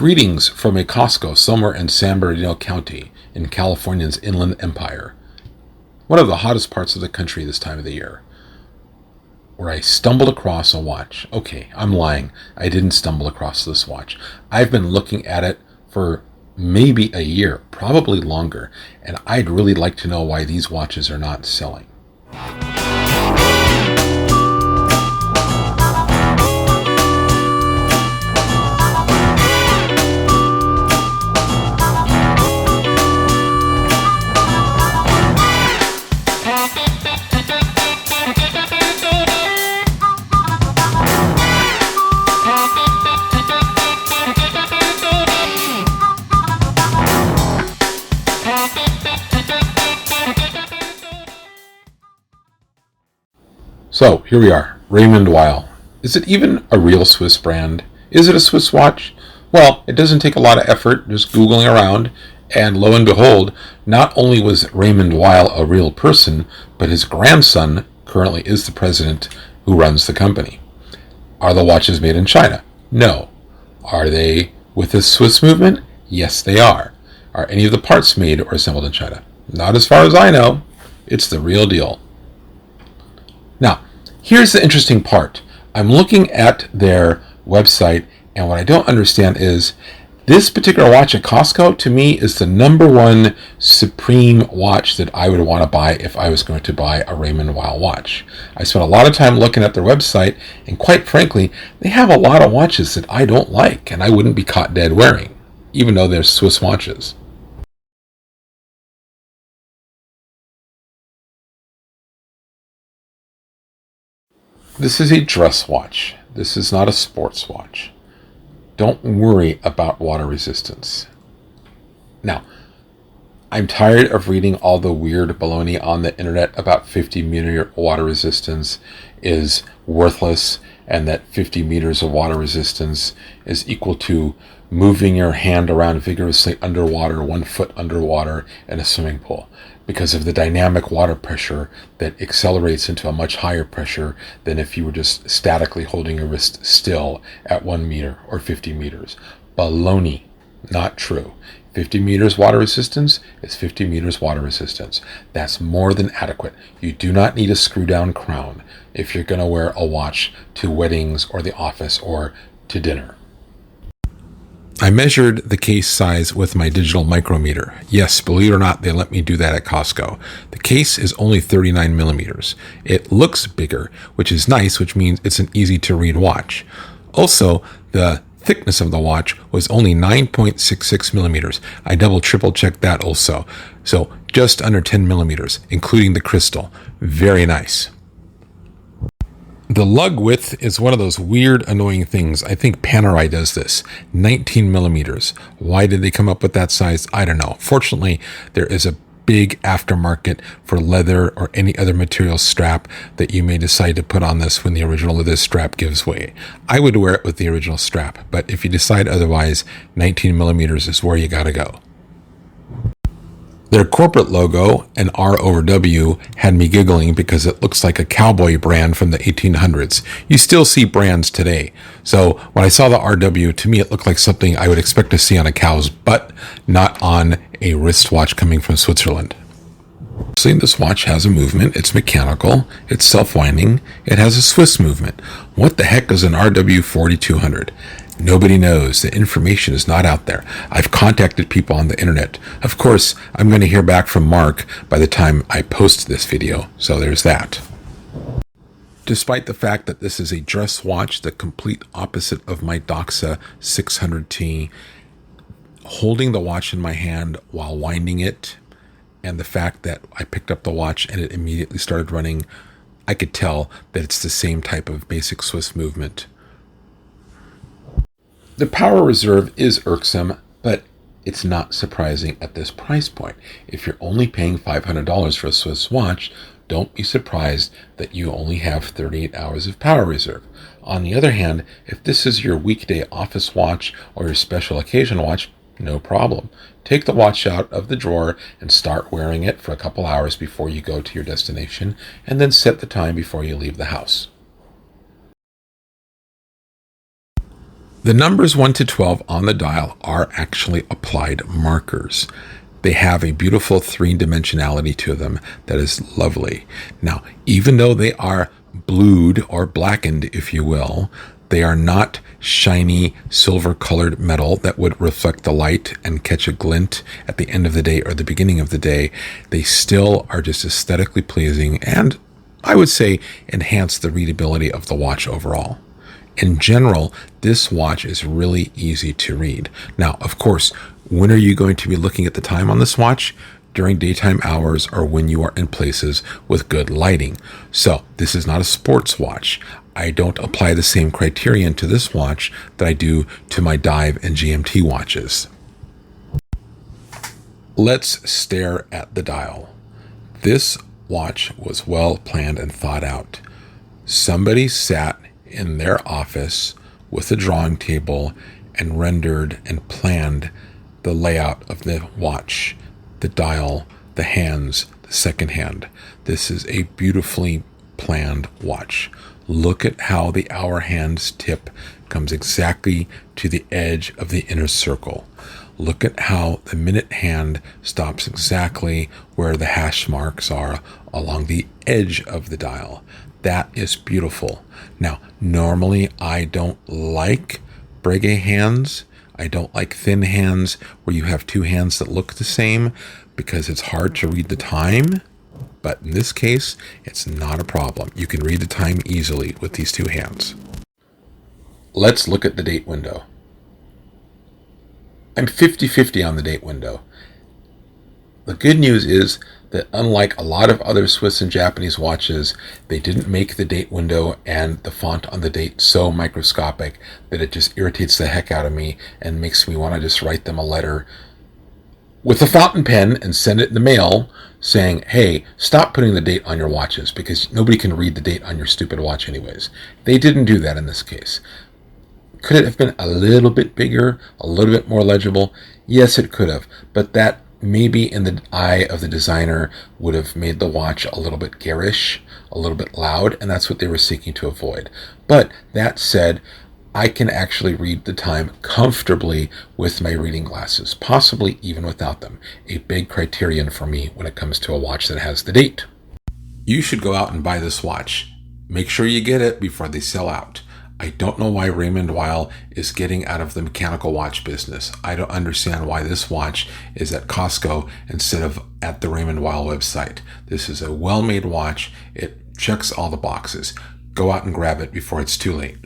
Greetings from a Costco somewhere in San Bernardino County in California's Inland Empire, one of the hottest parts of the country this time of the year, where I stumbled across a watch. Okay, I'm lying. I didn't stumble across this watch. I've been looking at it for maybe a year, probably longer, and I'd really like to know why these watches are not selling. So, here we are, Raymond Weil. Is it even a real Swiss brand? Is it a Swiss watch? Well, it doesn't take a lot of effort, just Googling around, and lo and behold, not only was Raymond Weil a real person, but his grandson currently is the president who runs the company. Are the watches made in China? No. Are they with the Swiss movement? Yes, they are. Are any of the parts made or assembled in China? Not as far as I know. It's the real deal. Now, here's the interesting part. I'm looking at their website, and what I don't understand is this particular watch at Costco, to me, is the number one supreme watch that I would want to buy if I was going to buy a Raymond Weil watch. I spent a lot of time looking at their website, and quite frankly, they have a lot of watches that I don't like, and I wouldn't be caught dead wearing, even though they're Swiss watches. This is a dress watch. This is not a sports watch. Don't worry about water resistance. Now, I'm tired of reading all the weird baloney on the internet about 50 meter water resistance is worthless and that 50 meters of water resistance is equal to moving your hand around vigorously underwater, 1 foot underwater in a swimming pool, because of the dynamic water pressure that accelerates into a much higher pressure than if you were just statically holding your wrist still at 1 meter or 50 meters. Baloney, not true. 50 meters water resistance is 50 meters water resistance. That's more than adequate. You do not need a screw down crown if you're going to wear a watch to weddings or the office or to dinner. I measured the case size with my digital micrometer. Yes, believe it or not, they let me do that at Costco. The case is only 39 millimeters. It looks bigger, which is nice, which means it's an easy to read watch. Also, the thickness of the watch was only 9.66 millimeters. I triple checked that also. So just under 10 millimeters, including the crystal. Very nice. The lug width is one of those weird, annoying things. I think Panerai does this. 19 millimeters. Why did they come up with that size? I don't know. Fortunately, there is a big aftermarket for leather or any other material strap that you may decide to put on this when the original leather strap gives way. I would wear it with the original strap, but if you decide otherwise, 19 millimeters is where you gotta go. Their corporate logo, an R over W, had me giggling because it looks like a cowboy brand from the 1800s. You still see brands today. So when I saw the RW, to me it looked like something I would expect to see on a cow's butt, not on a wristwatch coming from Switzerland. See, this watch has a movement. It's mechanical. It's self-winding. It has a Swiss movement. What the heck is an RW 4200? Nobody knows. The information is not out there. I've contacted people on the internet. Of course, I'm going to hear back from Mark by the time I post this video, so there's that. Despite the fact that this is a dress watch, the complete opposite of my Doxa 600T, holding the watch in my hand while winding it, and the fact that I picked up the watch and it immediately started running, I could tell that it's the same type of basic Swiss movement. The power reserve is irksome, but it's not surprising at this price point. If you're only paying $500 for a Swiss watch, don't be surprised that you only have 38 hours of power reserve. On the other hand, if this is your weekday office watch or your special occasion watch, no problem. Take the watch out of the drawer and start wearing it for a couple hours before you go to your destination, and then set the time before you leave the house. The numbers 1 to 12 on the dial are actually applied markers. They have a beautiful three-dimensionality to them that is lovely. Now, even though they are blued or blackened, if you will, they are not shiny silver-colored metal that would reflect the light and catch a glint at the end of the day or the beginning of the day. They still are just aesthetically pleasing and, I would say, enhance the readability of the watch overall. In general, this watch is really easy to read. Now, of course, when are you going to be looking at the time on this watch? During daytime hours or when you are in places with good lighting. So this is not a sports watch. I don't apply the same criterion to this watch that I do to my dive and GMT watches. Let's stare at the dial. This watch was well planned and thought out. Somebody sat in their office with a drawing table and rendered and planned the layout of the watch, the dial, the hands, the second hand. This is a beautifully planned watch. Look at how the hour hand's tip comes exactly to the edge of the inner circle. Look at how the minute hand stops exactly where the hash marks are along the edge of the dial. That is beautiful. Now, normally I don't like Breguet hands. I don't like thin hands where you have two hands that look the same because it's hard to read the time. But in this case, it's not a problem. You can read the time easily with these two hands. Let's look at the date window. I'm 50-50 on the date window. The good news is that unlike a lot of other Swiss and Japanese watches, they didn't make the date window and the font on the date so microscopic that it just irritates the heck out of me and makes me want to just write them a letter with a fountain pen and send it in the mail saying, hey, stop putting the date on your watches because nobody can read the date on your stupid watch anyways. They didn't do that in this case. Could it have been a little bit bigger, a little bit more legible? Yes, it could have, but that maybe in the eye of the designer would have made the watch a little bit garish, a little bit loud, and that's what they were seeking to avoid. But that said, I can actually read the time comfortably with my reading glasses, possibly even without them. A big criterion for me when it comes to a watch that has the date. You should go out and buy this watch. Make sure you get it before they sell out. I don't know why Raymond Weil is getting out of the mechanical watch business. I don't understand why this watch is at Costco instead of at the Raymond Weil website. This is a well-made watch. It checks all the boxes. Go out and grab it before it's too late.